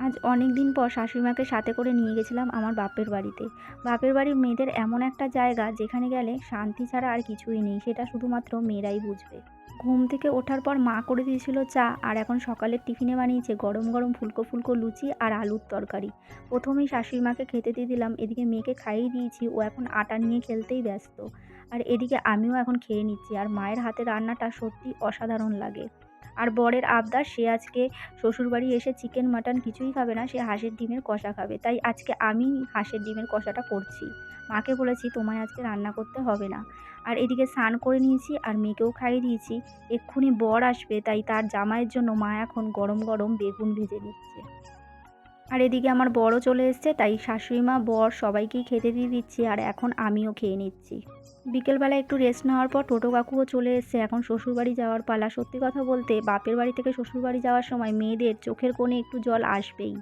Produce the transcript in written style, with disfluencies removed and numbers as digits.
আজ অনেক দিন পর শাশুড়িমাকে সাথে করে নিয়ে গেছিলাম আমার বাপের বাড়িতে। বাপের বাড়ির মেয়েদের এমন একটা জায়গা যেখানে গেলে শান্তি ছাড়া আর কিছুই নেই, সেটা শুধুমাত্র মেয়েরাই বুঝবে। ঘুম থেকে ওঠার পর মা করে দিয়েছিল চা, আর এখন সকালের টিফিনে বানিয়েছে গরম গরম ফুলকো ফুলকো লুচি আর আলুর তরকারি। প্রথমেই শাশুড়িমাকে খেতে দিয়ে দিলাম, এদিকে মেয়েকে খাইয়ে দিয়েছি, ও এখন আটা নিয়ে খেলতেই ব্যস্ত। আর এদিকে আমিও এখন খেয়ে নিচ্ছি, আর মায়ের হাতের রান্নাটা সত্যি অসাধারণ লাগে। আর বরের আবদার, সে আজকে শ্বশুরবাড়ি এসে চিকেন মাটন কিছুই খাবে না, সে হাঁসের ডিমের কষা খাবে। তাই আজকে আমি হাঁসের ডিমের কষাটা করছি। মাকে বলেছি তোমায় আজকে রান্না করতে হবে না। আর এদিকে স্নান করে নিয়েছি আর মেয়েকেও খাইয়ে দিয়েছি। এক্ষুনি বর আসবে, তাই তার জামাইয়ের জন্য মা এখন গরম গরম বেগুন ভেজে দিচ্ছে। আর এদিকে আমার বরও চলে এসছে, তাই শাশুড়ি মা বর সবাইকেই খেতে দিয়ে দিচ্ছি, আর এখন আমিও খেয়ে নিচ্ছি। বিকেলবেলা একটু রেস্ট নেওয়ার পর টোটো কাকুও চলে এসছে, এখন শ্বশুরবাড়ি যাওয়ার পালা। সত্যি কথা বলতে বাপের বাড়ি থেকে শ্বশুরবাড়ি যাওয়ার সময় মেয়েদের চোখের কোণে একটু জল আসবেই।